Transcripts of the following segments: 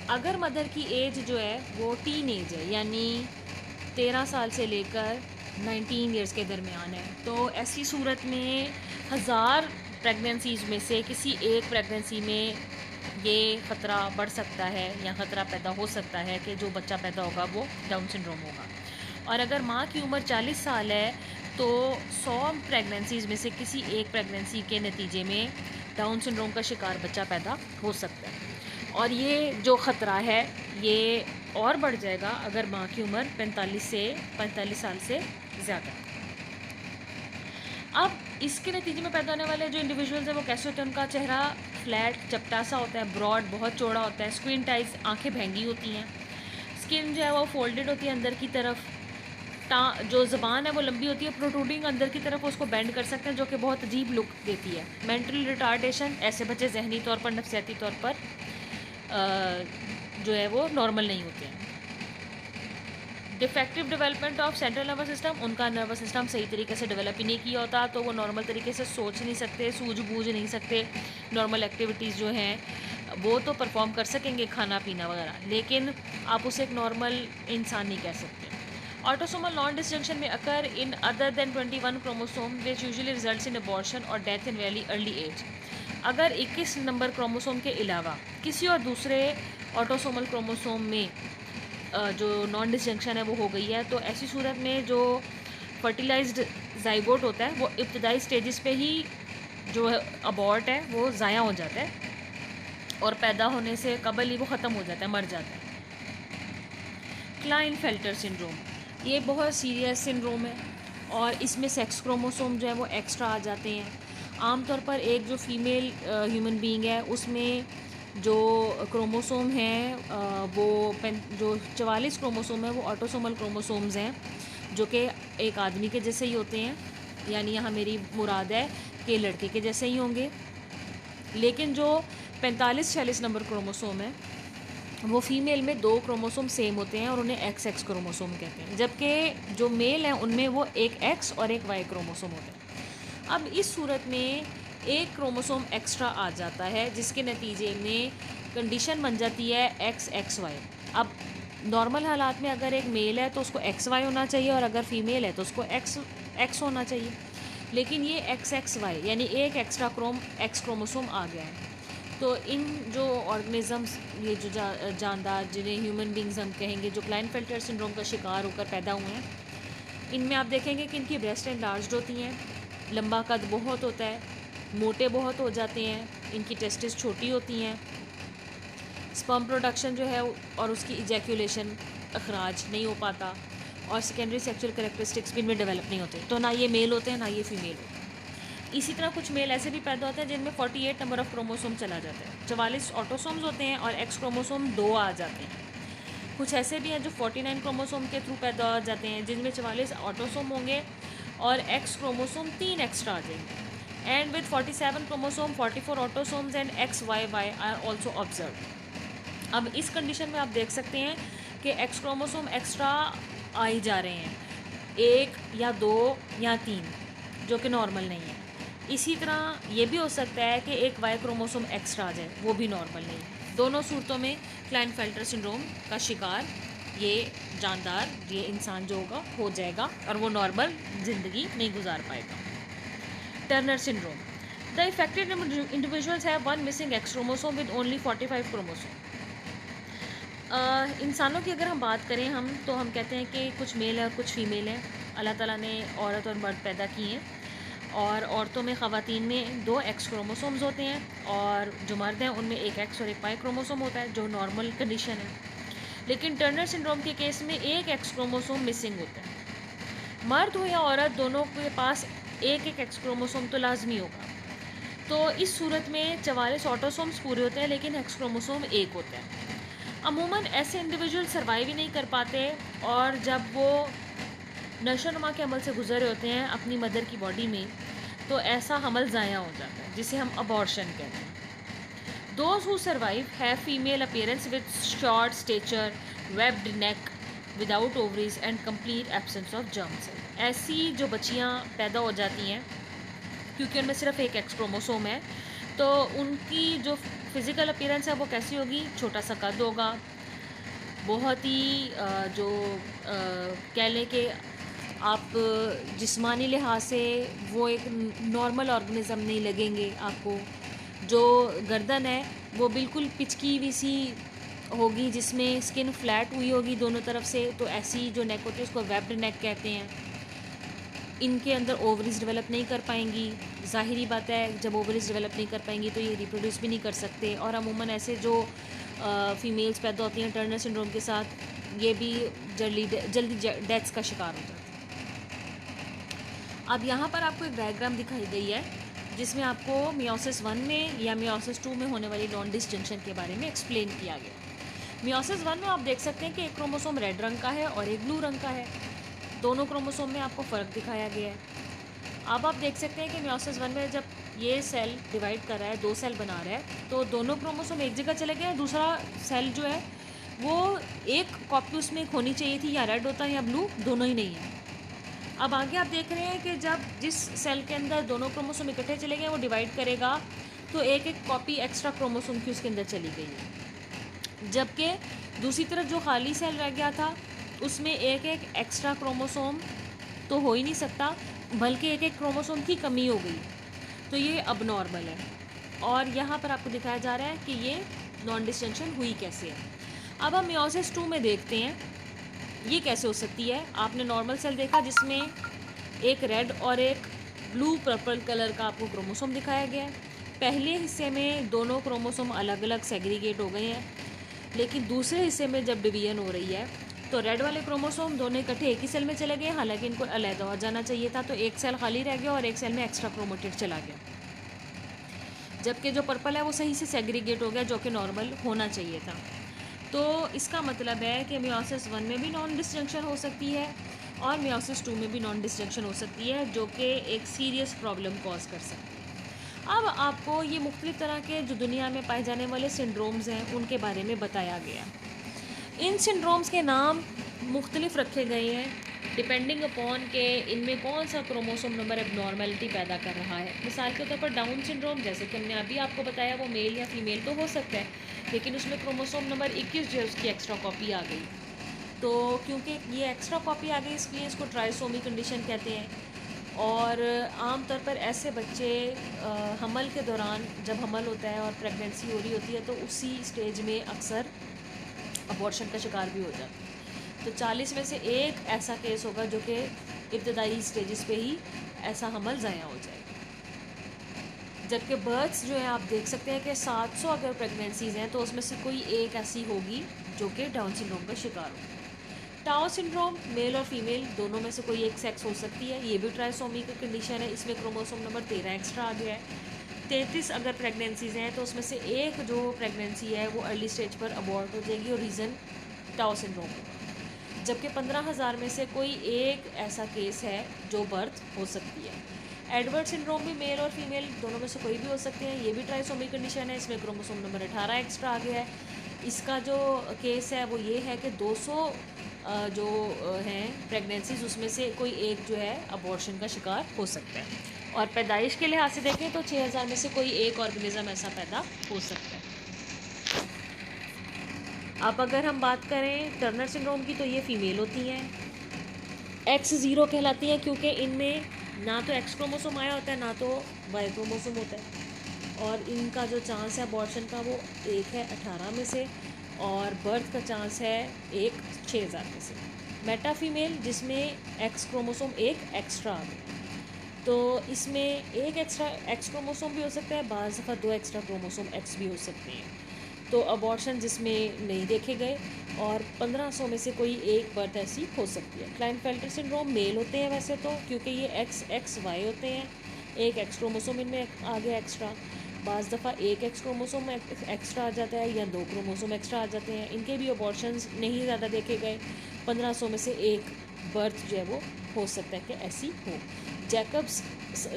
अगर मदर की एज जो है वो टीन एज है, यानी 13 साल से लेकर 19 ईयर्स के दरमियान है, तो ऐसी सूरत में 1000 प्रेगनेंसीज में से किसी एक प्रेगनेंसी में ये ख़तरा बढ़ सकता है या ख़तरा पैदा हो सकता है कि जो बच्चा पैदा होगा वो डाउन सिंड्रोम होगा। और अगर माँ की उम्र 40 साल है तो 100 प्रेगनेंसीज में से किसी एक प्रेगनेंसी के नतीजे में डाउन सिंड्रोम का शिकार बच्चा पैदा हो सकता है। और ये जो ख़तरा है ये और बढ़ जाएगा अगर माँ की उम्र 45 साल से ज़्यादा। अब इसके नतीजे में पैदा होने वाले जो इंडिविजुअल्स हैं वो कैसे होते हैं, उनका चेहरा फ्लैट चपटा सा होता है, ब्रॉड बहुत चौड़ा होता है, स्क्विंट आइज आँखें भैंगी होती हैं, स्किन जो है वो फोल्डेड होती है अंदर की तरफ, जो ज़बान है वो लंबी होती है, प्रोट्रूडिंग अंदर की तरफ उसको बेंड कर सकते हैं जो कि बहुत अजीब लुक देती है। मेंटल रिटार्डेशन, ऐसे बच्चे जहनी तौर पर नफ्सियाती तौर पर जो है वो नॉर्मल नहीं होते हैं। Defective development of central nervous system, उनका नर्वस सिस्टम सही तरीके से डेवलप ही नहीं किया होता, तो वो नॉर्मल तरीके से सोच नहीं सकते, सूझ-बूझ नहीं सकते, नॉर्मल एक्टिविटीज़ जो हैं वो तो परफॉर्म कर सकेंगे, खाना पीना वगैरह, लेकिन आप उसे एक नॉर्मल इंसान नहीं कह सकते। ऑटोसोमल नॉन डिसजंक्शन में occur in other than 21 chromosome which usually results in abortion और death in very early age. अगर 21 नंबर क्रोमोसोम के अलावा किसी और दूसरे ऑटोसोमल क्रोमोसोम में जो नॉन डिसजंक्शन है वो हो गई है, तो ऐसी सूरत में जो फर्टिलाइज्ड जाइगोट होता है वो इब्तदाई स्टेजेस पे ही जो अबॉर्ट है वो ज़ाया हो जाता है और पैदा होने से कबल ही वो ख़त्म हो जाता है, मर जाता है। क्लाइनफेल्टर सिंड्रोम, ये बहुत सीरियस सिंड्रोम है और इसमें सेक्स क्रोमोसोम जो है वो एक्स्ट्रा आ जाते हैं। आमतौर पर एक जो फीमेल ह्यूमन बीइंग है उसमें जो क्रोमोसोम हैं वो जो 44 क्रोमोसोम है वो ऑटोसोमल क्रोमोसोम्स हैं जो कि एक आदमी के जैसे ही होते हैं, यानी यहाँ मेरी मुराद है कि लड़के के जैसे ही होंगे। लेकिन जो 45-46 नंबर क्रोमोसोम है वो फीमेल में 2 क्रोमोसोम सेम होते हैं और उन्हें एक्स एक्स क्रोमोसोम कहते हैं, जबकि जो मेल हैं उनमें वो एक एक्स और एक वाई क्रोमोसोम होते हैं। अब इस सूरत में एक क्रोमोसोम एक्स्ट्रा आ जाता है जिसके नतीजे में कंडीशन बन जाती है एक्स एक्स वाई। अब नॉर्मल हालात में अगर एक मेल है तो उसको एक्स वाई होना चाहिए और अगर फीमेल है तो उसको एक्स एक्स होना चाहिए, लेकिन ये एक्स एक्स वाई यानी एक एक्स्ट्रा एक्स क्रोमोसोम आ गया है। तो इन जो ऑर्गेनिज़म्स, ये जो जानदार जिन्हें ह्यूमन बींग्स हम कहेंगे, जो क्लाइनफेल्टर सिंड्रोम का शिकार होकर पैदा हुए हैं, इनमें आप देखेंगे कि इनकी ब्रेस्ट एनलार्ज्ड होती हैं, लंबा कद बहुत होता है, मोटे बहुत हो जाते हैं, इनकी टेस्टिस छोटी होती हैं, स्पर्म प्रोडक्शन जो है और उसकी इजैक्यूलेशन अखराज नहीं हो पाता और सेकेंडरी सेक्सुअल कैरेक्टरिस्टिक्स भी इनमें डेवलप नहीं होते। तो ना ये मेल होते हैं ना ये फीमेल होते हैं। इसी तरह कुछ मेल ऐसे भी पैदा होते हैं जिनमें 48 नंबर ऑफ क्रोमोसोम चला जाता है, 44 ऑटोसोम्स होते हैं और एक्स क्रोमोसोम 2 आ जाते हैं। कुछ ऐसे भी हैं जो 49 क्रोमोसोम के थ्रू पैदा हो जाते हैं जिनमें 44 ऑटोसोम होंगे और एक्स क्रोमोसोम 3 एक्स्ट्रा आ जाएंगे। And with 47 chromosome 44 autosomes and X Y Y are also observe. अब इस कंडीशन में आप देख सकते हैं कि एक्स क्रोमोसोम एक्स्ट्रा आ ही जा रहे हैं, 1 या 2 या 3, जो कि नॉर्मल नहीं है। इसी तरह ये भी हो सकता है कि एक वाई क्रोमोसोम एक्स्ट्रा आ जाए, वो भी नॉर्मल नहीं है। दोनों सूरतों में क्लाइनफेल्टर सिंड्रोम का शिकार ये जानदार, ये इंसान जो होगा हो जाएगा और वो नॉर्मल ज़िंदगी नहीं गुजार पाएगा। Turner syndrome, the affected individuals have one missing x chromosome with only 45 chromosome. इंसानों की अगर हम बात करें तो हम कहते हैं कि कुछ मेल है और कुछ फीमेल है। अल्लाह ताला ने औरत और मर्द पैदा किए हैं और औरतों में ख़वातीन में 2 एक्स क्रोमोसोम्स होते हैं और जो मर्द हैं उनमें एक एक्स और एक वाई क्रोमोसोम होता है जो नॉर्मल कंडीशन है। लेकिन टर्नर सिंड्रोम के केस में एक एक्स क्रोमोसोम मिसिंग होता है। मर्द हो या औरत, दोनों के पास एक एक एक्स क्रोमोसोम तो लाजमी होगा। तो इस सूरत में 44 ऑटोसोम्स पूरे होते हैं लेकिन एक्स क्रोमोसोम एक होता है। अमूमन ऐसे इंडिविजुअल सर्वाइव ही नहीं कर पाते और जब वो नशोनुमा के अमल से गुजर होते हैं अपनी मदर की बॉडी में, तो ऐसा हमल ज़ाया हो जाता है जिसे हम अबॉर्शन कहते हैं। Those who survive have female appearance with short stature, webbed neck, without ovaries and complete absence of germ cell. ऐसी जो बच्चियाँ पैदा हो जाती हैं क्योंकि उनमें सिर्फ एक एक्स क्रोमोसोम है, तो उनकी जो फिज़िकल अपीयरेंस है वो कैसी होगी, छोटा सा कद होगा, बहुत ही कह लें कि आप जिस्मानी लिहाज से वो एक नॉर्मल ऑर्गेनिज़म नहीं लगेंगे आपको। जो गर्दन है वो बिल्कुल पिचकी हुई सी होगी, जिसमें स्किन फ्लैट हुई होगी दोनों तरफ से, तो ऐसी जो नेक होती है उसको वेब्ड नेक कहते हैं। इनके अंदर ओवरीज डेवलप नहीं कर पाएंगी, ज़ाहिरी बात है जब ओवरीज डेवलप नहीं कर पाएंगी तो ये रिप्रोड्यूस भी नहीं कर सकते। और अमूमन ऐसे जो फीमेल्स पैदा होती हैं टर्नर सिंड्रोम के साथ, ये भी जल्दी डेथ्स का शिकार हो जाती है। अब यहाँ पर आपको एक डायग्राम दिखाई गई है जिसमें आपको मियोसिस 1 में या मियोसिस 2 में होने वाली नॉन डिस्जंक्शन के बारे में एक्सप्लेन किया गया। मियोसिस 1 में आप देख सकते हैं कि एक क्रोमोसोम रेड रंग का है और एक ब्लू रंग का है। दोनों क्रोमोसोम में आपको फ़र्क दिखाया गया है। अब आप देख सकते हैं कि मियोसिस 1 में जब ये सेल डिवाइड कर रहा है, 2 सेल बना रहा है, तो दोनों क्रोमोसोम एक जगह चले गए, दूसरा सेल जो है वो एक कॉपी उसमें होनी चाहिए थी, या रेड होता है या ब्लू, दोनों ही नहीं है। अब आगे आप देख रहे हैं कि जब जिस सेल के अंदर दोनों क्रोमोसोम इकट्ठे चले गए वो डिवाइड करेगा, तो एक एक कॉपी एक्स्ट्रा क्रोमोसोम की उसके अंदर चली गई है। जबकि दूसरी तरफ जो खाली सेल रह गया था उसमें एक एक एक्स्ट्रा क्रोमोसोम तो हो ही नहीं सकता, बल्कि एक एक क्रोमोसोम की कमी हो गई, तो ये अब नॉर्मल है। और यहाँ पर आपको दिखाया जा रहा है कि ये नॉन डिस्जंक्शन हुई कैसे है। अब हम मियोसिस 2 में देखते हैं ये कैसे हो सकती है। आपने नॉर्मल सेल देखा जिसमें एक रेड और एक ब्लू पर्पल कलर का आपको क्रोमोसोम दिखाया गया है। पहले हिस्से में दोनों क्रोमोसोम अलग अलग सेग्रीगेट हो गए हैं, लेकिन दूसरे हिस्से में जब डिवीजन हो रही है तो रेड वाले क्रोमोसोम दोनों इकट्ठे एक ही सेल में चले गए, हालांकि इनको अलग हो जाना चाहिए था, तो एक सेल खाली रह गया और एक सेल में एक्स्ट्रा क्रोमेटिड चला गया। जबकि जो पर्पल है वो सही से सेग्रीगेट हो गया, जो कि नॉर्मल होना चाहिए था। तो इसका मतलब है कि मियोसिस 1 में भी नॉन डिस्जंक्शन हो सकती है और मियोसिस 2 में भी नॉन डिस्जंक्शन हो सकती है, जो कि एक सीरियस प्रॉब्लम कॉज कर सकती है। अब आपको ये मुख्तलिफ तरह के जो दुनिया में पाए जाने वाले सिंड्रोम्स हैं उनके बारे में बताया गया। इन सिंड्रोम्स के नाम मुख्तलिफ रखे गए हैं डिपेंडिंग अपॉन के इनमें कौन सा क्रोमोसोम नंबर एबनॉर्मेलिटी पैदा कर रहा है। मिसाल के तौर पर डाउन सिंड्रोम, जैसे कि हमने अभी आपको बताया, वो मेल या फीमेल तो हो सकता है, लेकिन उसमें क्रोमोसोम नंबर 21 जो है उसकी एक्स्ट्रा कॉपी आ गई। तो क्योंकि ये एक्स्ट्रा कॉपी आ गई इसलिए इसको ट्राइसोमी कंडीशन कहते हैं। और आम तौर पर ऐसे बच्चे हमल के दौरान, जब हमल होता है और प्रेगनेंसी हो रही होती है, तो उसी स्टेज में अक्सर अबॉर्शन का शिकार भी हो जाता है। तो 40 में से एक ऐसा केस होगा जो कि इब्तदाई स्टेजेस पे ही ऐसा हमल ज़ाया हो जाएगा। जबकि बर्थ्स जो है आप देख सकते हैं कि 700 अगर प्रेगनेंसीज़ हैं तो उसमें से कोई एक ऐसी होगी जो कि डाउन सिंड्रोम का शिकार हो। टाउ सिंड्रोम मेल और फीमेल दोनों में से कोई एक सेक्स हो सकती है, ये भी ट्राइसोमी की कंडीशन है। इसमें क्रोमोसोम नंबर 13 एक्स्ट्रा आ गया है। 33 अगर प्रेगनेंसीज़ हैं तो उसमें से एक जो प्रेगनेंसी है वो अर्ली स्टेज पर अबॉर्ट हो जाएगी और रीज़न टाउ सिंड्रोम होगा। जबकि 15,000 में से कोई एक ऐसा केस है जो बर्थ हो सकती है। एडवर्ड सिंड्रोम भी मेल और फीमेल दोनों में से कोई भी हो सकते हैं, ये भी ट्राइसोमी कंडीशन है। इसमें क्रोमोसोम नंबर 18 एक्स्ट्रा आ गया है। इसका जो केस है वो ये है कि 200 जो हैं प्रेगनेंसीज उसमें से कोई एक जो है अबॉर्शन का शिकार हो सकता है। और पैदाइश के लिहाज से देखें तो 6,000 में से कोई एक ऑर्गेनिज्म ऐसा पैदा हो सकता है। अब अगर हम बात करें टर्नर सिंड्रोम की तो ये फ़ीमेल होती हैं, X0 कहलाती हैं, क्योंकि इनमें ना तो एक्स क्रोमोसोम आया होता है ना तो वाई क्रोमोसोम होता है। और इनका जो चांस है अबॉर्शन का वो एक है 18 में से, और बर्थ का चांस है एक 6,000 में से। मेटा फीमेल जिसमें एक्स क्रोमोसोम एक एक्स्ट्रा आ गया, तो इसमें एक एक्स्ट्रा एक्स क्रोमोसोम भी हो सकता है, बाज़ दफ़ा 2 एक्स्ट्रा क्रोमोसोम एक्स भी हो सकते हैं। तो अबॉर्शन जिसमें नहीं देखे गए, और 1500 में से कोई एक बर्थ ऐसी हो सकती है। क्लाइनफेल्टर सिंड्रोम मेल होते हैं वैसे तो, क्योंकि ये XXY होते हैं, एक एक्स क्रोमोसोम इनमें आ गया एक्स्ट्रा। बाज़ दफ़ा एक एक्स क्रोमोसोम एक्स्ट्रा आ जाता है या 2 क्रोमोसोम एक्स्ट्रा आ जाते हैं। इनके भी अबॉर्शंस नहीं ज़्यादा देखे गए। 1500 में से एक बर्थ जो है वो हो सकता है कि ऐसी हो। जैकब्स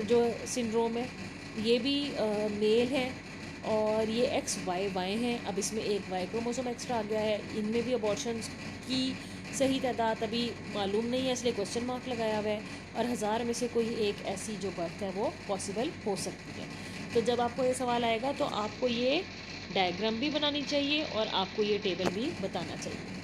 जो सिंड्रोम है ये भी मेल है और ये XYY हैं। अब इसमें एक वाई क्रोमोसोम एक्स्ट्रा आ गया है। इनमें भी अबॉर्शंस की सही तादाद अभी मालूम नहीं है, इसलिए क्वेश्चन मार्क लगाया हुआ है। और 1000 में से कोई एक ऐसी जो बर्थ है वो पॉसिबल हो सकती है। तो जब आपको ये सवाल आएगा तो आपको ये डायग्राम भी बनानी चाहिए और आपको ये टेबल भी बताना चाहिए।